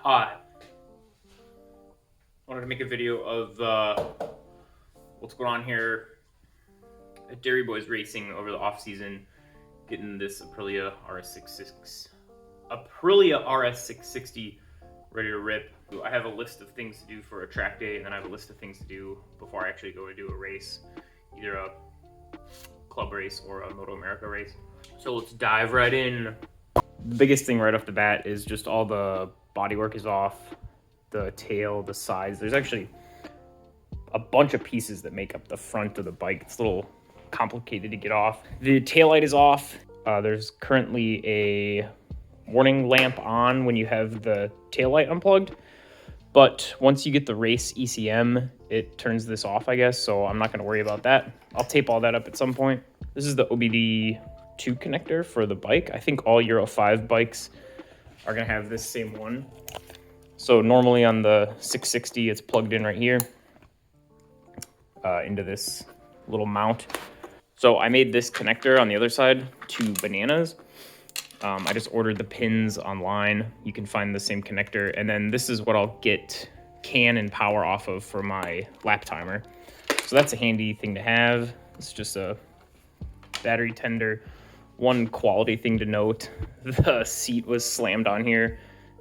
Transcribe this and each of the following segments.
Hi. I wanted to make a video of what's going on here at Dairy Boys Racing over the off season, getting this Aprilia RS660 ready to rip. I have a list of things to do for a track day, and then I have a list of things to do before I actually go to do a race, either a club race or a MotoAmerica race. So let's dive right in. The biggest thing right off the bat is just all the bodywork is off. The tail, the sides. There's actually a bunch of pieces that make up the front of the bike. It's a little complicated to get off. The taillight is off. There's currently a warning lamp on when you have the taillight unplugged. But once you get the race ECM, it turns this off, I guess. So I'm not going to worry about that. I'll tape all that up at some point. This is the Obd Ii connector for the bike. I think all Euro 5 bikes are going to have this same one. So normally on the 660, it's plugged in right here into this little mount. So I made this connector on the other side to bananas. I just ordered the pins online. You can find the same connector. And then this is what I'll get CAN and power off of for my lap timer. So that's a handy thing to have. It's just a battery tender. One quality thing to note, the seat was slammed on here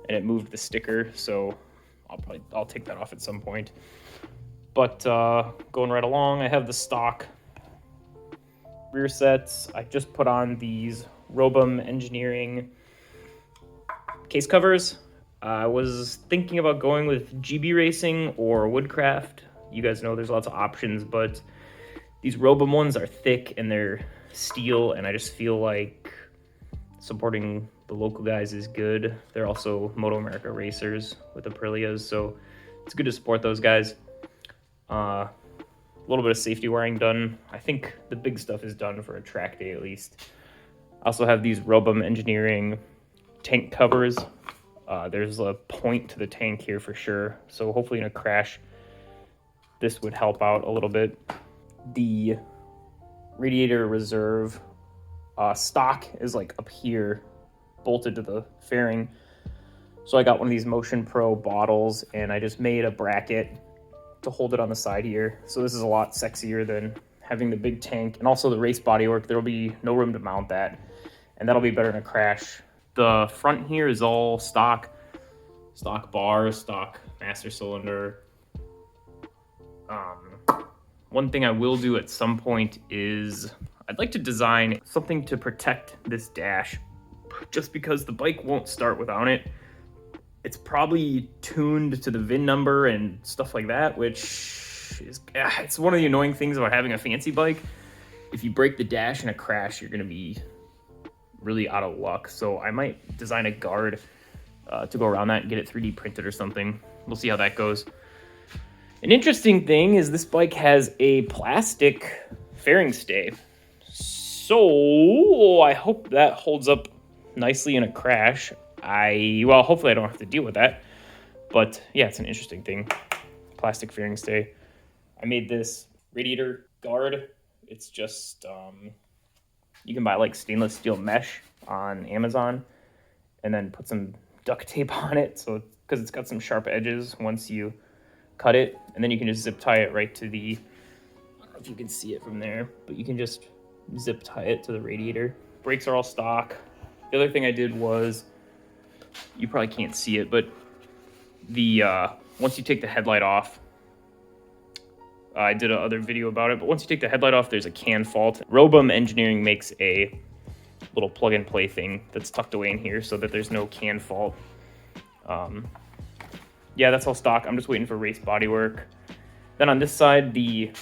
and it moved the sticker, so I'll take that off at some point. But going right along, I have the stock rear sets. I just put on these Robum Engineering case covers. I was thinking about going with GB Racing or Woodcraft. You guys know there's lots of options, but these Robum ones are thick and they're steel, and I just feel like supporting the local guys is good. They're also MotoAmerica racers with Aprilias, so it's good to support those guys. A little bit of safety wiring done. I think the big stuff is done for a track day at least. I also have these Robum Engineering tank covers. There's a point to the tank here for sure, so hopefully in a crash this would help out a little bit. The radiator reserve stock is like up here, bolted to the fairing. So I got one of these Motion Pro bottles and I just made a bracket to hold it on the side here. So this is a lot sexier than having the big tank, and also the race bodywork. There'll be no room to mount that, and that'll be better in a crash. The front here is all stock bars, stock master cylinder. One thing I will do at some point is I'd like to design something to protect this dash, just because the bike won't start without it. It's probably tuned to the VIN number and stuff like that, which is it's one of the annoying things about having a fancy bike. If you break the dash in a crash, you're going to be really out of luck. So I might design a guard to go around that and get it 3D printed or something. We'll see how that goes. An interesting thing is this bike has a plastic fairing stay. So I hope that holds up nicely in a crash. Well, hopefully I don't have to deal with that. But yeah, it's an interesting thing. Plastic fairing stay. I made this Radiator Guard. It's just, you can buy like stainless steel mesh on Amazon and then put some duct tape on it. So, because it's got some sharp edges once you cut it, and then you can just zip tie it right to the, I don't know if you can see it from there, but you can just zip tie it to the radiator. Brakes are all stock. The other thing I did was, you probably can't see it, but the once you take the headlight off, I did another video about it, but once you take the headlight off, there's a CAN fault. Robum Engineering makes a little plug and play thing that's tucked away in here so that there's no CAN fault. Yeah, that's all stock. I'm just waiting for race bodywork. Then on this side, the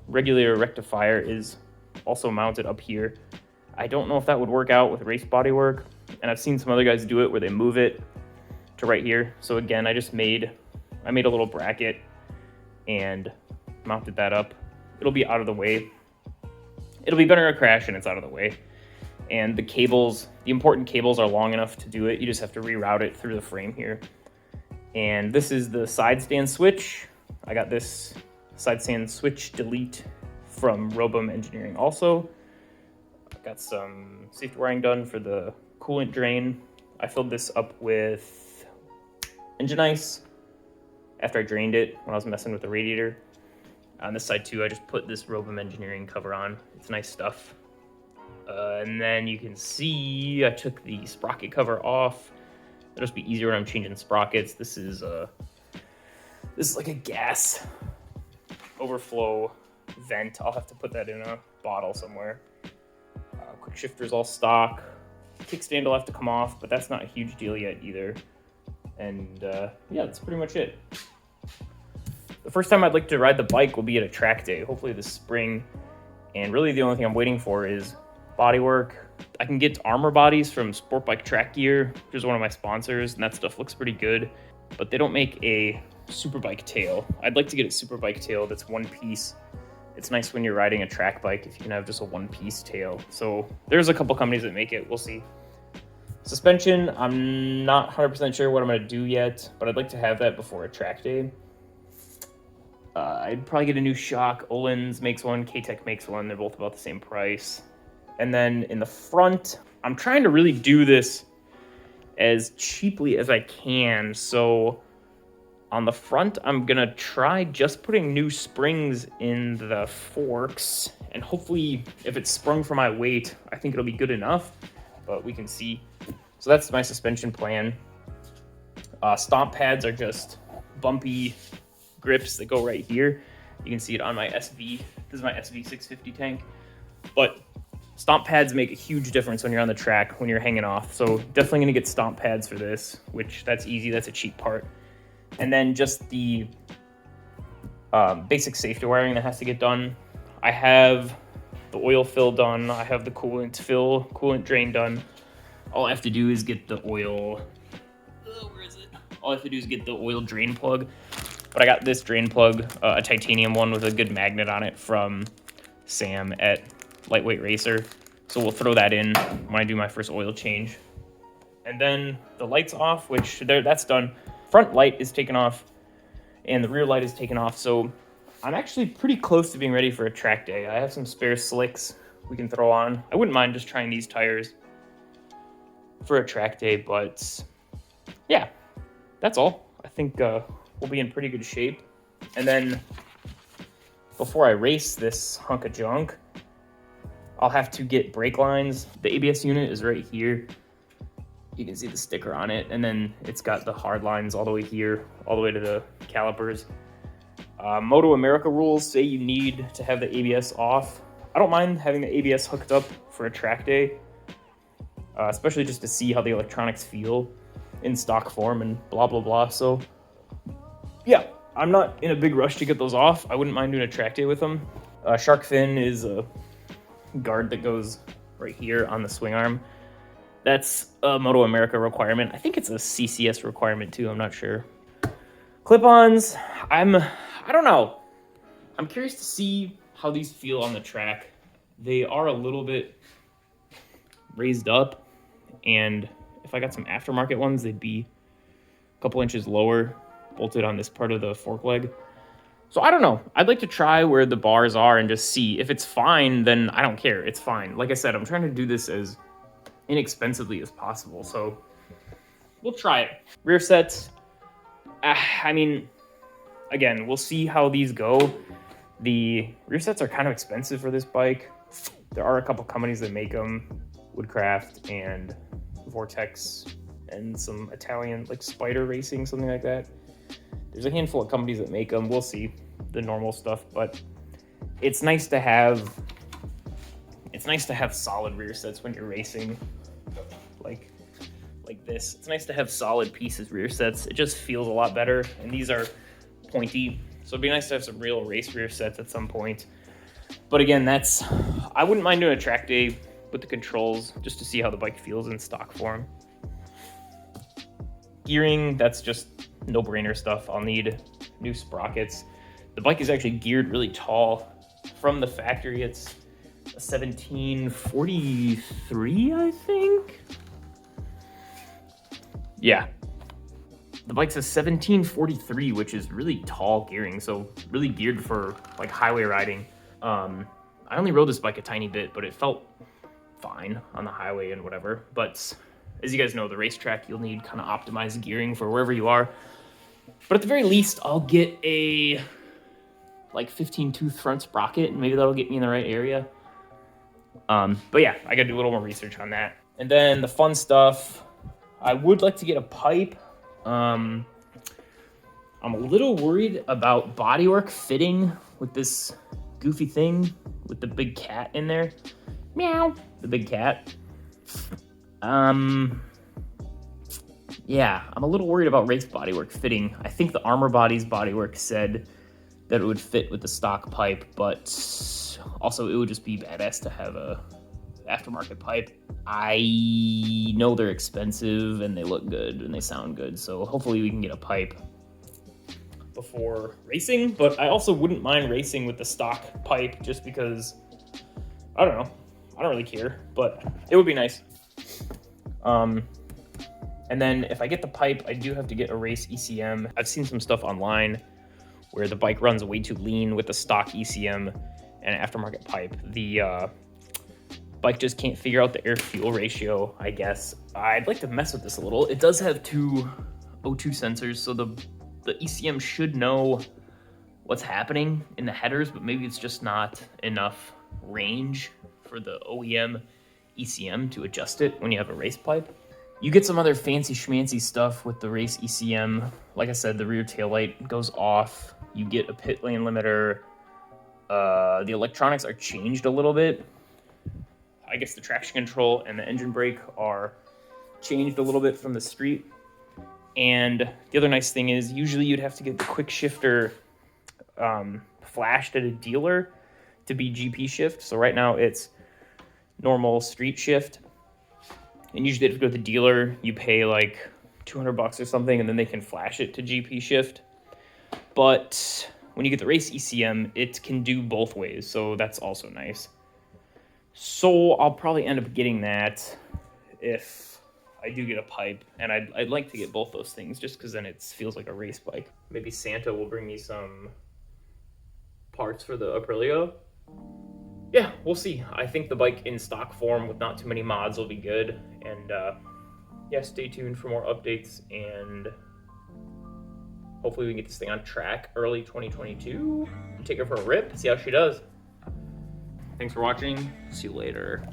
Regulator Rectifier is also mounted up here. I don't know if that would work out with race bodywork, and I've seen some other guys do it where they move it to right here. So again, I made a little bracket and mounted that up. It'll be out of the way. It'll be better in a crash and it's out of the way. And the cables, the important cables are long enough to do it. You just have to reroute it through the frame here. And this is the side stand switch. I got this side stand switch delete from Robum Engineering also. Got some safety wiring done for the coolant drain. I filled this up with engine ice after I drained it when I was messing with the radiator. On this side too, I just put this Robum Engineering cover on. It's nice stuff. And then you can see I took the sprocket cover off. It'll just be easier when I'm changing sprockets. This is like a gas overflow vent. I'll have to put that in a bottle somewhere. Quick shifter's all stock. Kickstand will have to come off, but that's not a huge deal yet either. And yeah, that's pretty much it. The first time I'd like to ride the bike will be at a track day, hopefully this spring. And really the only thing I'm waiting for is bodywork. I can get armor bodies from Sport Bike Track Gear, which is one of my sponsors, and that stuff looks pretty good. But they don't make a Superbike tail. I'd like to get a Superbike tail that's one piece. It's nice when you're riding a track bike if you can have just a one-piece tail. So there's a couple companies that make it. We'll see. Suspension, I'm not 100% sure what I'm going to do yet, but I'd like to have that before a track day. I'd probably get a new shock. Öhlins makes one, K-Tech makes one. They're both about the same price. And then in the front, I'm trying to really do this as cheaply as I can. So on the front, I'm going to try just putting new springs in the forks. And hopefully, if it's sprung for my weight, I think it'll be good enough. But we can see. So that's my suspension plan. Stomp pads are just bumpy grips that go right here. You can see it on my SV. This is my SV650 tank. But stomp pads make a huge difference when you're on the track, when you're hanging off. So definitely gonna get stomp pads for this, which that's easy, that's a cheap part. And then just the basic safety wiring that has to get done. I have the oil fill done. I have the coolant drain done. All I have to do is get the oil, where is it? All I have to do is get the oil drain plug. But I got this drain plug, a titanium one with a good magnet on it from Sam at Lightweight Racer. So we'll throw that in when I do my first oil change. And then the light's off, which that's done. Front light is taken off and the rear light is taken off. So I'm actually pretty close to being ready for a track day. I have some spare slicks we can throw on. I wouldn't mind just trying these tires for a track day, but yeah, that's all. I think we'll be in pretty good shape. And then before I race this hunk of junk, I'll have to get brake lines. The ABS unit is right here. You can see the sticker on it, and then it's got the hard lines all the way here, all the way to the calipers. MotoAmerica rules say you need to have the ABS off. I don't mind having the ABS hooked up for a track day, especially just to see how the electronics feel in stock form and blah, blah, blah. So yeah, I'm not in a big rush to get those off. I wouldn't mind doing a track day with them. Shark fin is a guard that goes right here on the swing arm. That's a MotoAmerica requirement. I think it's a CCS requirement too, I'm not sure. Clip-ons, I don't know. I'm curious to see how these feel on the track. They are a little bit raised up, and if I got some aftermarket ones, they'd be a couple inches lower, bolted on this part of the fork leg. So I don't know. I'd like to try where the bars are and just see. If it's fine, then I don't care. It's fine. Like I said, I'm trying to do this as inexpensively as possible, so we'll try it. Rear sets, I mean, again, we'll see how these go. The rear sets are kind of expensive for this bike. There are a couple companies that make them, Woodcraft and Vortex and some Italian, like Spider Racing, something like that. There's a handful of companies that make them. We'll see the normal stuff, but it's nice to have solid rear sets when you're racing, like this. It's nice to have solid pieces rear sets. It just feels a lot better, and these are pointy, so it'd be nice to have some real race rear sets at some point. But again, I wouldn't mind doing a track day with the controls just to see how the bike feels in stock form. Gearing, that's just no-brainer stuff. I'll need new sprockets. The bike is actually geared really tall. From the factory, it's a 1743, I think? Yeah. The bike's a 1743, which is really tall gearing, so really geared for like highway riding. I only rode this bike a tiny bit, but it felt fine on the highway and whatever. But as you guys know, the racetrack, you'll need kind of optimized gearing for wherever you are. But at the very least, I'll get a like 15 tooth front sprocket, and maybe that'll get me in the right area. But yeah, I gotta do a little more research on that. And then the fun stuff, I would like to get a pipe. I'm a little worried about bodywork fitting with this goofy thing with the big cat in there. Meow, the big cat. Yeah, I'm a little worried about race bodywork fitting. I think the Armor Body's bodywork said that it would fit with the stock pipe, but also it would just be badass to have a aftermarket pipe. I know they're expensive and they look good and they sound good, so hopefully we can get a pipe before racing, but I also wouldn't mind racing with the stock pipe just because, I don't know, I don't really care, but it would be nice. And then if I get the pipe, I do have to get a race ECM. I've seen some stuff online where the bike runs way too lean with the stock ECM and an aftermarket pipe. The bike just can't figure out the air-fuel ratio, I guess. I'd like to mess with this a little. It does have two O2 sensors, so the ECM should know what's happening in the headers, but maybe it's just not enough range for the OEM ECM to adjust it when you have a race pipe. You get some other fancy schmancy stuff with the race ECM. Like I said, the rear taillight goes off. You get a pit lane limiter. The electronics are changed a little bit. I guess the traction control and the engine brake are changed a little bit from the street. And the other nice thing is usually you'd have to get the quick shifter flashed at a dealer to be GP shift. So right now it's normal street shift. And usually if you go to the dealer, you pay like $200 or something, and then they can flash it to GP shift. But when you get the race ECM, it can do both ways, so that's also nice. So I'll probably end up getting that if I do get a pipe, and I'd like to get both those things just because then it feels like a race bike. Maybe Santa will bring me some parts for the Aprilia. Yeah, we'll see. I think the bike in stock form with not too many mods will be good. And yeah, stay tuned for more updates, and hopefully we can get this thing on track early 2022 and take her for a rip, see how she does. Thanks for watching. See you later.